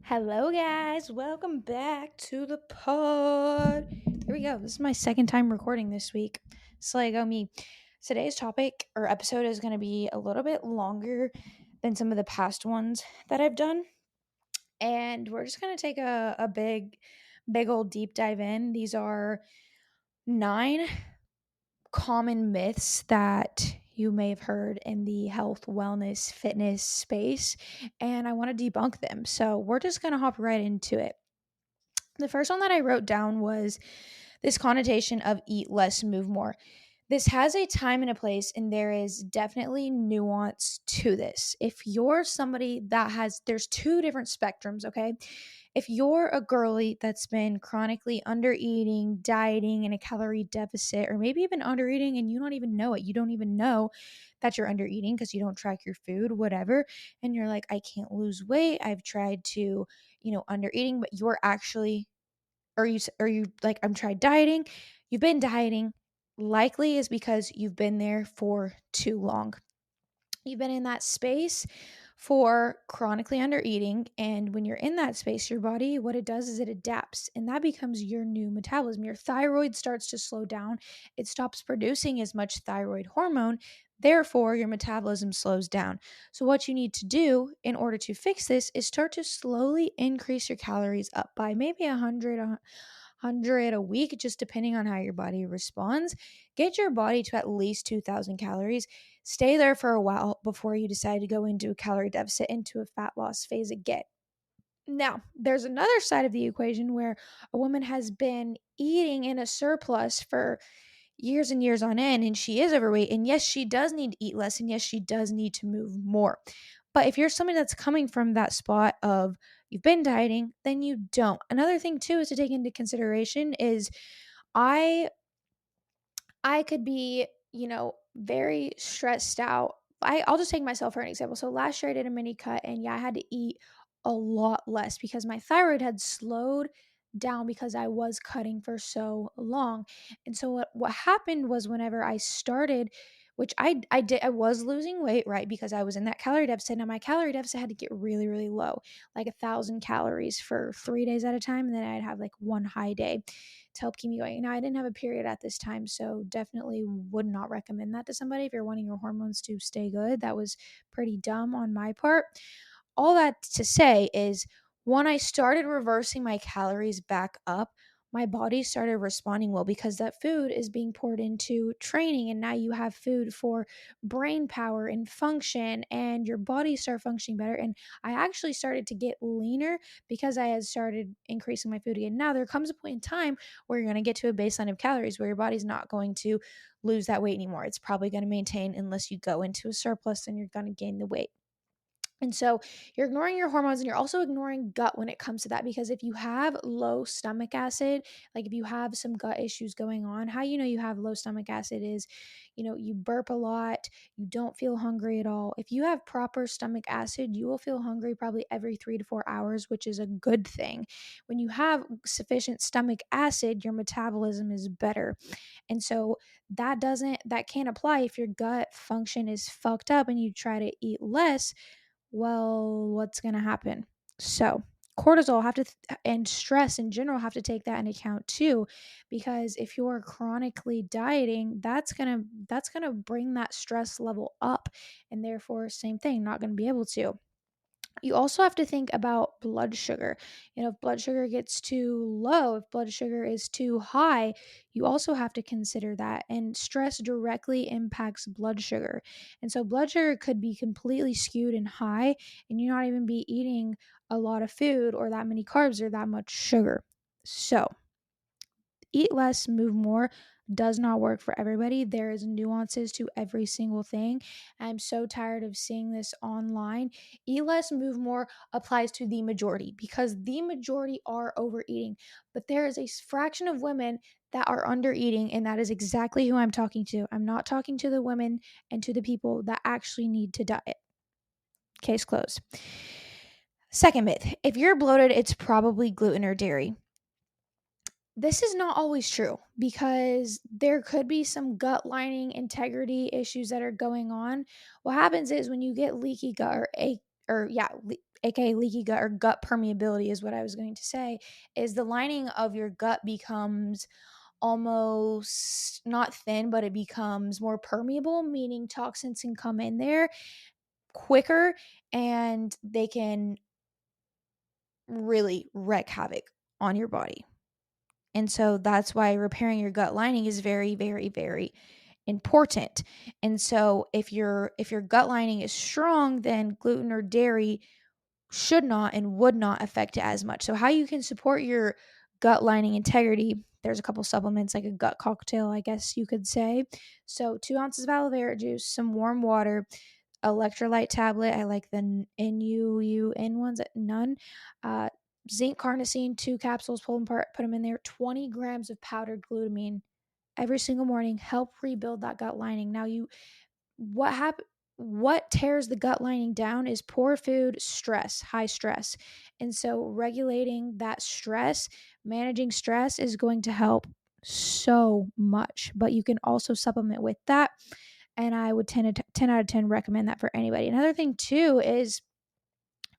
Hello, guys. Welcome back to the pod. Here we go. This is my second time recording this week. Slay go me. Today's topic or episode is going to be a little bit longer than some of the past ones that I've done. And we're just going to take a big old deep dive in. These are 9 common myths that you may have heard in the health, wellness, fitness space, and I want to debunk them. So we're just going to hop right into it. The first one that I wrote down was this connotation of eat less, move more. This has a time and a place, and there is definitely nuance to this. If you're somebody that there's two different spectrums, okay? If you're a girly that's been chronically under eating, dieting, in a calorie deficit, or maybe even under eating and you don't even know it, you don't even know that you're under eating because you don't track your food, whatever, and you're like, I can't lose weight. I've tried to, under eating, but you're actually are you like, I'm tried dieting, you've been dieting, likely is because you've been there for too long. You've been in that space for chronically under eating, and when you're in that space, your body, what it does is it adapts, and that becomes your new metabolism. Your thyroid starts to slow down, it stops producing as much thyroid hormone, therefore your metabolism slows down. So what you need to do in order to fix this is start to slowly increase your calories up by maybe 100 a week, just depending on how your body responds. Get your body to at least 2,000 calories. Stay there for a while before you decide to go into a calorie deficit, into a fat loss phase again. Now, there's another side of the equation where a woman has been eating in a surplus for years and years on end, and she is overweight. And yes, she does need to eat less, and yes, she does need to move more. But if you're somebody that's coming from that spot of you've been dieting, then you don't. Another thing too is to take into consideration is I I could be, very stressed out. I'll just take myself for an example. So last year I did a mini cut, and yeah, I had to eat a lot less because my thyroid had slowed down because I was cutting for so long. And so what happened was, whenever I started, which I did, I was losing weight, right? Because I was in that calorie deficit. Now my calorie deficit had to get really, really low, like 1,000 calories for 3 days at a time. And then I'd have like one high day to help keep me going. Now, I didn't have a period at this time, so definitely would not recommend that to somebody if you're wanting your hormones to stay good. That was pretty dumb on my part. All that to say is, when I started reversing my calories back up, my body started responding well because that food is being poured into training, and now you have food for brain power and function, and your body start functioning better. And I actually started to get leaner because I had started increasing my food again. Now there comes a point in time where you're going to get to a baseline of calories where your body's not going to lose that weight anymore. It's probably going to maintain unless you go into a surplus and you're going to gain the weight. And so you're ignoring your hormones, and you're also ignoring gut when it comes to that. Because if you have low stomach acid, like if you have some gut issues going on, how you know you have low stomach acid is, you burp a lot, you don't feel hungry at all. If you have proper stomach acid, you will feel hungry probably every 3 to 4 hours, which is a good thing. When you have sufficient stomach acid, your metabolism is better. And so that can't apply if your gut function is fucked up and you try to eat less. Well, what's going to happen? So, cortisol and stress in general have to take that into account too, because if you're chronically dieting, that's going to bring that stress level up, and therefore, same thing, not going to be able to. You also have to think about blood sugar. If blood sugar gets too low, if blood sugar is too high, you also have to consider that. And stress directly impacts blood sugar. And so blood sugar could be completely skewed and high, and you not even be eating a lot of food or that many carbs or that much sugar. So, eat less, move more does not work for everybody. There is nuances to every single thing. I'm so tired of seeing this online. Eat less, move more applies to the majority because the majority are overeating. But there is a fraction of women that are under eating, and that is exactly who I'm talking to. I'm not talking to the women and to the people that actually need to diet. Case closed. Second myth: if you're bloated, it's probably gluten or dairy. This is not always true because there could be some gut lining integrity issues that are going on. What happens is, when you get leaky gut, aka leaky gut or gut permeability is what I was going to say, is the lining of your gut becomes almost not thin, but it becomes more permeable, meaning toxins can come in there quicker and they can really wreak havoc on your body. And so that's why repairing your gut lining is very, very, very important. And so if your gut lining is strong, then gluten or dairy should not and would not affect it as much. So how you can support your gut lining integrity, there's a couple supplements like a gut cocktail, I guess you could say. So 2 ounces of aloe vera juice, some warm water, electrolyte tablet. I like the NUUN ones at none. Uh, Zinc carnosine, 2 capsules, pull them apart, put them in there. 20 grams of powdered glutamine every single morning. Help rebuild that gut lining. Now what happen what tears the gut lining down is poor food, stress, high stress. And so regulating that stress, managing stress is going to help so much. But you can also supplement with that. And I would 10 out of 10 recommend that for anybody. Another thing too is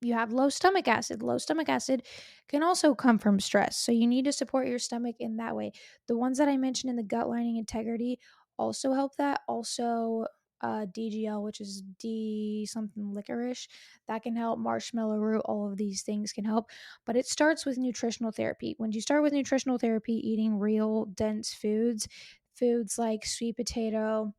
you have low stomach acid. Low stomach acid can also come from stress. So you need to support your stomach in that way. The ones that I mentioned in the gut lining integrity also help that. Also, DGL, which is D something licorice, that can help. Marshmallow root, all of these things can help. But it starts with nutritional therapy. When you start with nutritional therapy, eating real dense foods like sweet potato,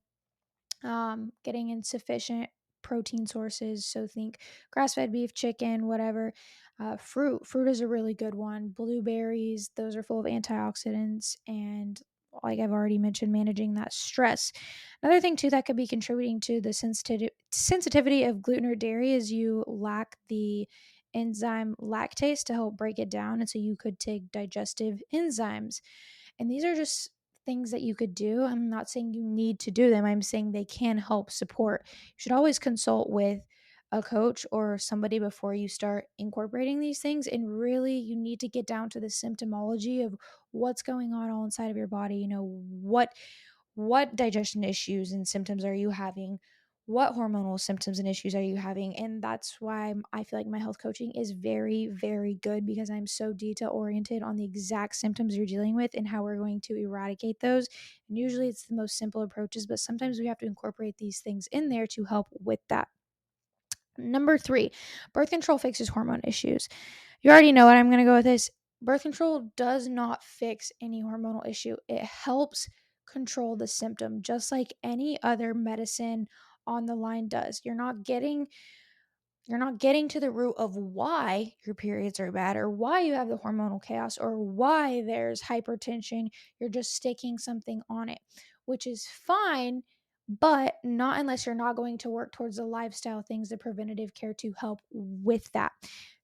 getting insufficient protein sources. So think grass-fed beef, chicken, whatever. Fruit is a really good one. Blueberries, those are full of antioxidants, and like I've already mentioned, managing that stress. Another thing too that could be contributing to the sensitivity of gluten or dairy is you lack the enzyme lactase to help break it down, and so you could take digestive enzymes. And these are just things that you could do. I'm not saying you need to do them. I'm saying they can help support. You should always consult with a coach or somebody before you start incorporating these things. And really, you need to get down to the symptomology of what's going on all inside of your body. What digestion issues and symptoms are you having? What hormonal symptoms and issues are you having? And that's why I feel like my health coaching is very, very good, because I'm so detail oriented on the exact symptoms you're dealing with and how we're going to eradicate those. And usually it's the most simple approaches, but sometimes we have to incorporate these things in there to help with that. Number 3, birth control fixes hormone issues. You already know what I'm going to go with this. Birth control does not fix any hormonal issue. It helps control the symptom, just like any other medicine on the line does. You're not getting to the root of why your periods are bad or why you have the hormonal chaos or why there's hypertension. You're just sticking something on it, which is fine, but not unless you're not going to work towards the lifestyle things, the preventative care to help with that.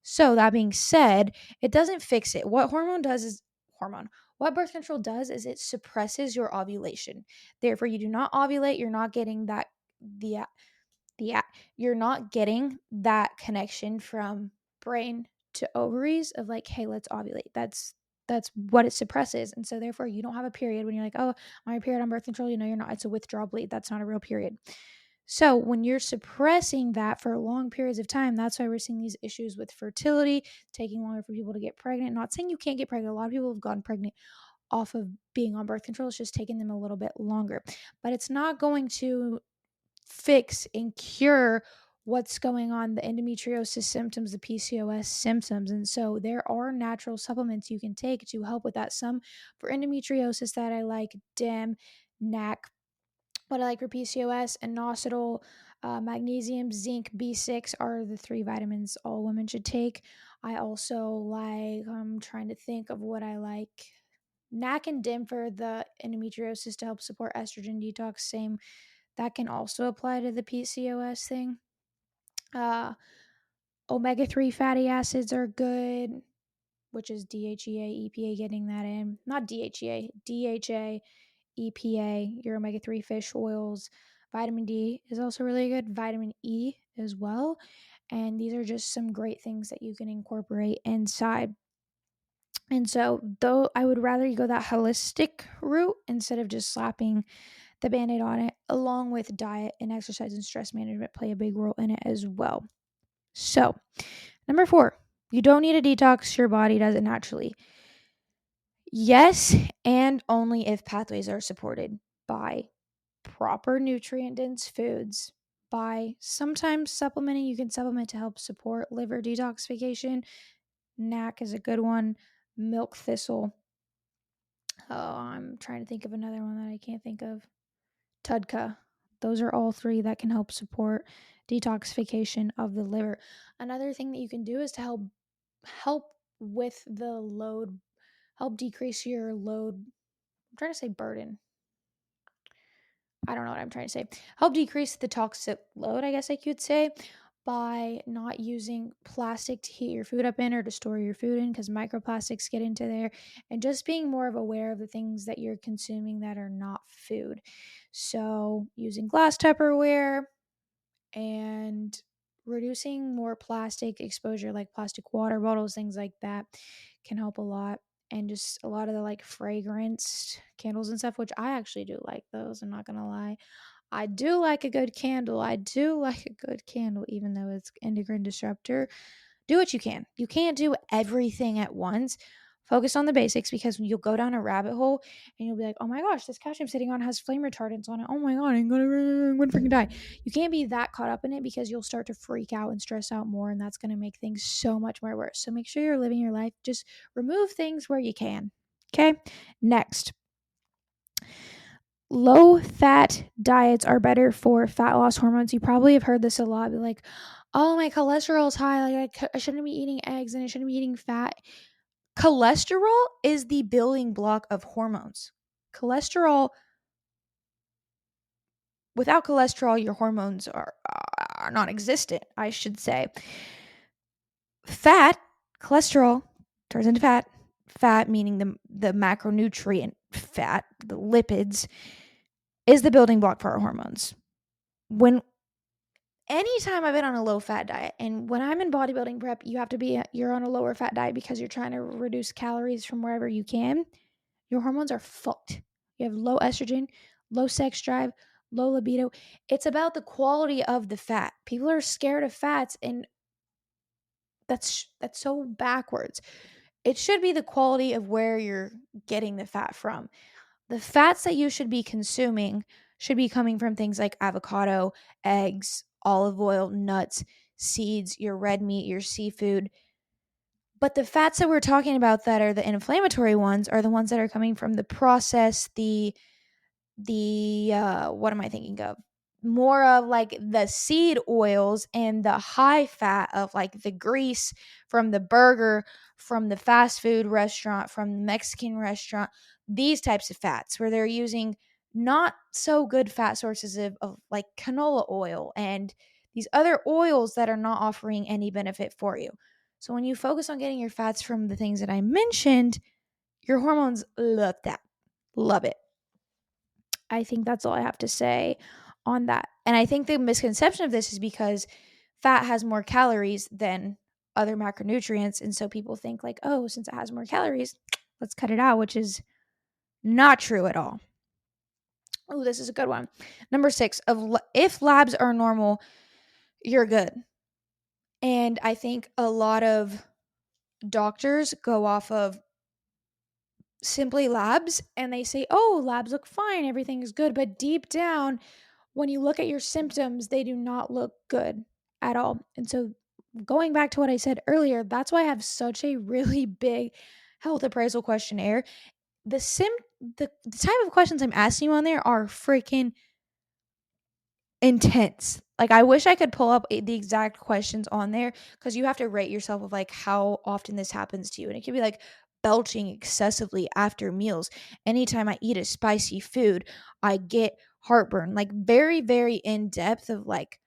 So, that being said, it doesn't fix it. What birth control does is it suppresses your ovulation. Therefore, you do not ovulate. You're not getting the the you're not getting that connection from brain to ovaries of like, hey, let's ovulate. That's what it suppresses. And so therefore you don't have a period when you're like, oh, I'm on a period on birth control. You're not. It's a withdrawal bleed. That's not a real period. So when you're suppressing that for long periods of time, that's why we're seeing these issues with fertility, taking longer for people to get pregnant. Not saying you can't get pregnant. A lot of people have gotten pregnant off of being on birth control. It's just taking them a little bit longer. But it's not going to fix and cure what's going on, the endometriosis symptoms, the PCOS symptoms. And so there are natural supplements you can take to help with that. Some for endometriosis that I like: DIM, NAC. What I like for PCOS, inositol, magnesium, zinc, B6 are the 3 vitamins all women should take. I also like, I'm trying to think of what I like. NAC and DIM for the endometriosis to help support estrogen detox. Same, that can also apply to the PCOS thing. Uh, Omega-3 fatty acids are good, which is DHEA, EPA, getting that in. Not DHEA, DHA, EPA, your omega-3 fish oils. Vitamin D is also really good. Vitamin E as well. And these are just some great things that you can incorporate inside. And so, though I would rather you go that holistic route instead of just slapping the band-aid on it, along with diet and exercise and stress management play a big role in it as well. So Number 4, you don't need a detox. Your body does it naturally. Yes, and only if pathways are supported by proper nutrient dense foods, by sometimes supplementing. You can supplement to help support liver detoxification. NAC is a good one. Milk thistle. Oh, I'm trying to think of another one that I can't think of. Tudka. Those are all three that can help support detoxification of the liver. Another thing that you can do is to help with the load, help decrease your load. I'm trying to say burden. I don't know what I'm trying to say. Help decrease the toxic load, I guess I could say, by not using plastic to heat your food up in or to store your food in, because microplastics get into there, and just being more of aware of the things that you're consuming that are not food. So using glass Tupperware and reducing more plastic exposure, like plastic water bottles, things like that, can help a lot. And just a lot of the like fragranced candles and stuff, which I actually do like those, I'm not gonna lie. I do like a good candle. I do like a good candle, even though it's endocrine disruptor. Do what you can. You can't do everything at once. Focus on the basics, because you'll go down a rabbit hole and you'll be like, oh my gosh, this couch I'm sitting on has flame retardants on it. Oh my God, I'm gonna freaking die. You can't be that caught up in it, because you'll start to freak out and stress out more, and that's gonna make things so much more worse. So make sure you're living your life. Just remove things where you can. Okay? Next, low fat diets are better for fat loss hormones. You probably have heard this a lot. Be like, oh, my cholesterol's high. Like, I shouldn't be eating eggs and I shouldn't be eating fat. Cholesterol is the building block of hormones. Cholesterol, without cholesterol, your hormones are non existent, I should say. Fat, cholesterol turns into fat. Fat, meaning the macronutrient fat, the lipids, is the building block for our hormones. Anytime I've been on a low fat diet, and when I'm in bodybuilding prep, you're on a lower fat diet because you're trying to reduce calories from wherever you can. Your hormones are fucked. You have low estrogen, low sex drive, low libido. It's about the quality of the fat. People are scared of fats, and that's so backwards. It should be the quality of where you're getting the fat from. The fats that you should be consuming should be coming from things like avocado, eggs, olive oil, nuts, seeds, your red meat, your seafood. But the fats that we're talking about that are the inflammatory ones are the ones that are coming from the process, the what am I thinking of? More of like the seed oils and the high fat of like the grease from the burger, from the fast food restaurant, from the Mexican restaurant, these types of fats where they're using not so good fat sources of like canola oil and these other oils that are not offering any benefit for you. So when you focus on getting your fats from the things that I mentioned, your hormones love that. Love it. I think that's all I have to say on that. And I think the misconception of this is because fat has more calories than other macronutrients. And so people think, like, oh, since it has more calories, let's cut it out, which is not true at all. Oh, this is a good one. Number 6, if labs are normal, you're good. And I think a lot of doctors go off of simply labs and they say, oh, labs look fine, everything is good. But deep down, when you look at your symptoms, they do not look good at all. And so, going back to what I said earlier, that's why I have such a really big health appraisal questionnaire. The type of questions I'm asking you on there are freaking intense. Like, I wish I could pull up the exact questions on there, because you have to rate yourself of like how often this happens to you. And it could be like belching excessively after meals. Anytime I eat a spicy food, I get heartburn. Like, very, very in depth of like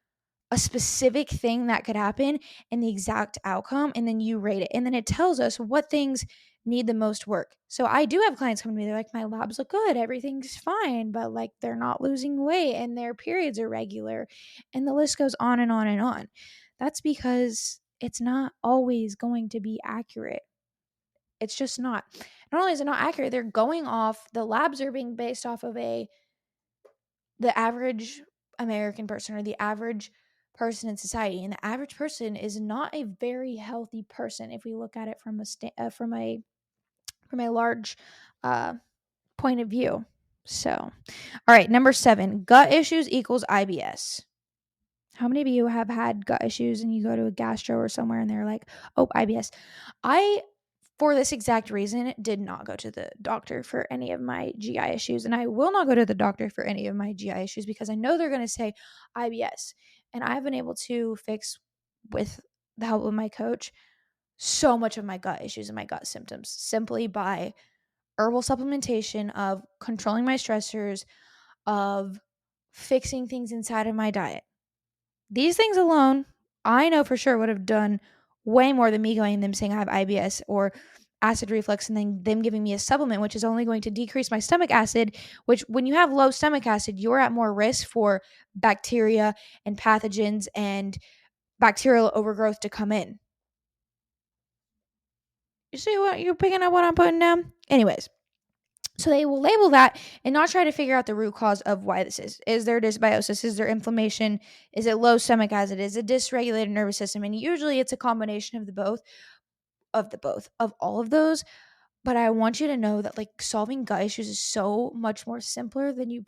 a specific thing that could happen and the exact outcome, and then you rate it, and then it tells us what things need the most work. So I do have clients come to me, they're like, my labs look good, everything's fine, but like they're not losing weight and their periods are regular, and the list goes on and on and on. That's because it's not always going to be accurate. It's just not. Not only is it not accurate, they're going off, the labs are being based off of the average American person, or the average person in society, and the average person is not a very healthy person if we look at it from a large uh, point of view. So, all right, number 7, gut issues equals IBS. How many of you have had gut issues and you go to a gastro or somewhere and they're like, oh, IBS? I, for this exact reason, did not go to the doctor for any of my GI issues. And I will not go to the doctor for any of my GI issues because I know they're going to say IBS. And I've been able to fix, with the help of my coach, so much of my gut issues and my gut symptoms simply by herbal supplementation, of controlling my stressors, of fixing things inside of my diet. These things alone, I know for sure would have done way more than me going and them saying I have IBS or acid reflux and then them giving me a supplement, which is only going to decrease my stomach acid, which when you have low stomach acid, you're at more risk for bacteria and pathogens and bacterial overgrowth to come in. You see what you're picking up what I'm putting down? Anyways, so they will label that and not try to figure out the root cause of why this is. Is there dysbiosis? Is there inflammation? Is it low stomach acid? Is it dysregulated nervous system? And usually it's a combination of of all of those. But I want you to know that like solving gut issues is so much simpler than you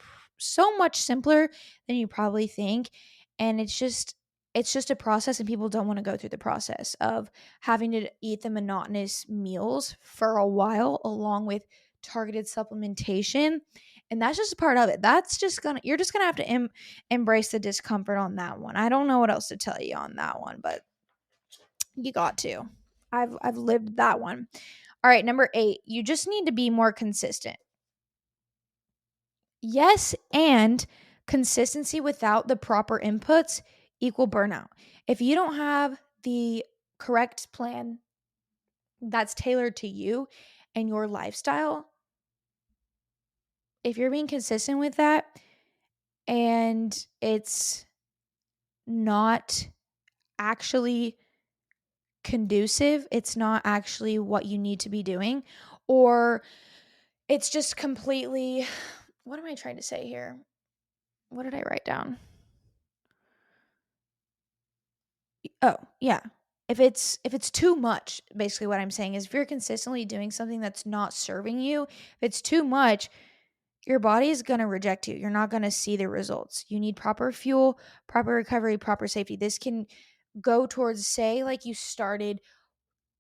probably think. And it's just a process, and people don't want to go through the process of having to eat the monotonous meals for a while along with targeted supplementation. And that's just a part of it. You're just gonna have to embrace the discomfort on that one. I don't know what else to tell you on that one, but you got to. I've lived that one. All right, number 8, you just need to be more consistent. Yes, and consistency without the proper inputs equal burnout. If you don't have the correct plan that's tailored to you and your lifestyle, if you're being consistent with that and it's not actually conducive, it's not actually what you need to be doing, or it's just completely, what am I trying to say here? What did I write down? Oh, yeah. If it's too much, basically what I'm saying is if you're consistently doing something that's not serving you, if it's too much, your body is going to reject you. You're not going to see the results. You need proper fuel, proper recovery, proper safety. This can go towards, say, like you started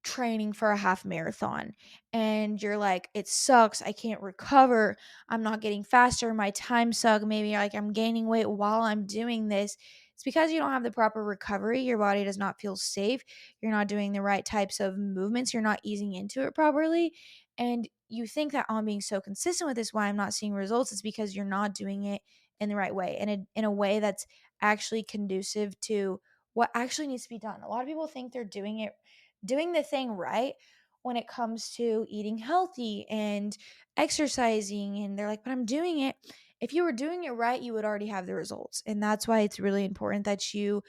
training for a half marathon and you're like, it sucks, I can't recover, I'm not getting faster, my time suck, maybe like I'm gaining weight while I'm doing this. It's because you don't have the proper recovery. Your body does not feel safe. You're not doing the right types of movements. You're not easing into it properly. And you think that, oh, I'm being so consistent with this, why I'm not seeing results. It's because you're not doing it in the right way, and in a way that's actually conducive to what actually needs to be done. A lot of people think they're doing the thing right when it comes to eating healthy and exercising, and they're like, but I'm doing it. If you were doing it right, you would already have the results. And that's why it's really important that you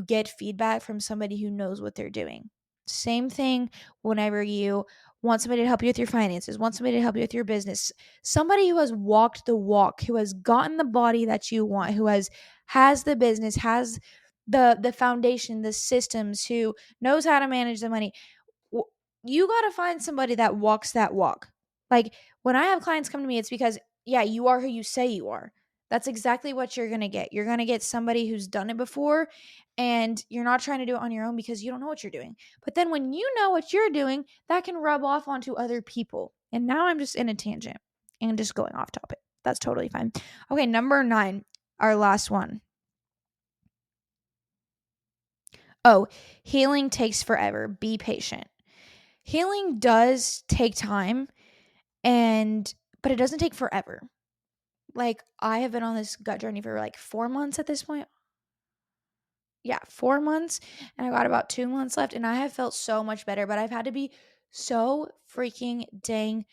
get feedback from somebody who knows what they're doing. Same thing whenever you want somebody to help you with your finances, want somebody to help you with your business, somebody who has walked the walk, who has gotten the body that you want, who has the business, has the foundation, the systems, who knows how to manage the money. You got to find somebody that walks that walk. Like when I have clients come to me, it's because, yeah, you are who you say you are. That's exactly what you're going to get. You're going to get somebody who's done it before, and you're not trying to do it on your own because you don't know what you're doing. But then when you know what you're doing, that can rub off onto other people. And now I'm just in a tangent and just going off topic. That's totally fine. Okay, number 9, our last one. Oh, healing takes forever. Be patient. Healing does take time, but it doesn't take forever. Like I have been on this gut journey for like 4 months at this point. Yeah, 4 months, and I got about 2 months left, and I have felt so much better, but I've had to be so freaking dang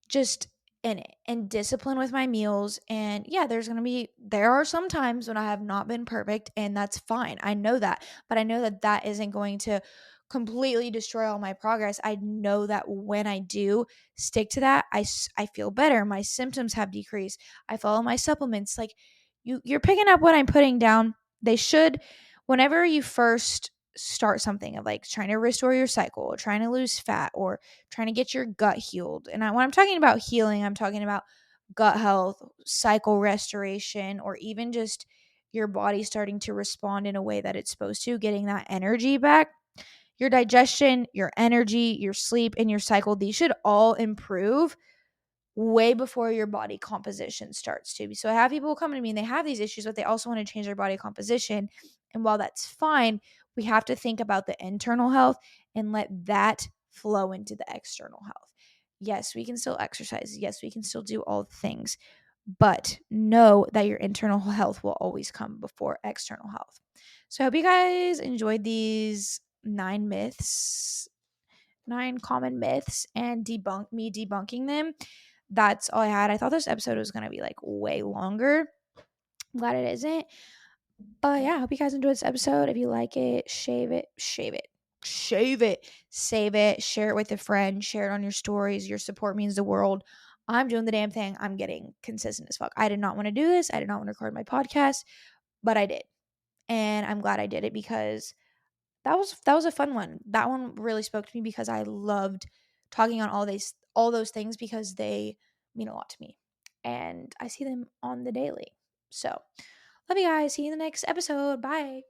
just in it and discipline with my meals. And yeah, there are some times when I have not been perfect, and that's fine. I know that, but I know that that isn't going to completely destroy all my progress. I know that when I do stick to that, I feel better. My symptoms have decreased. I follow my supplements. Like you're picking up what I'm putting down. They should, whenever you first start something of like trying to restore your cycle or trying to lose fat or trying to get your gut healed. And when I'm talking about healing, I'm talking about gut health, cycle restoration, or even just your body starting to respond in a way that it's supposed to, getting that energy back. Your digestion, your energy, your sleep, and your cycle, these should all improve way before your body composition starts to. So I have people come to me and they have these issues, but they also want to change their body composition. And while that's fine, we have to think about the internal health and let that flow into the external health. Yes, we can still exercise. Yes, we can still do all the things, but know that your internal health will always come before external health. So I hope you guys enjoyed these 9 common myths, and debunking them. That's all I had. I thought this episode was going to be like way longer. I'm glad it isn't. But yeah, I hope you guys enjoyed this episode. If you like it, shave it, save it, share it with a friend, share it on your stories. Your support means the world. I'm doing the damn thing. I'm getting consistent as fuck. I did not want to do this. I did not want to record my podcast, but I did. And I'm glad I did it because that was a fun one. That one really spoke to me because I loved talking on all those things because they mean a lot to me. And I see them on the daily. So, love you guys. See you in the next episode. Bye.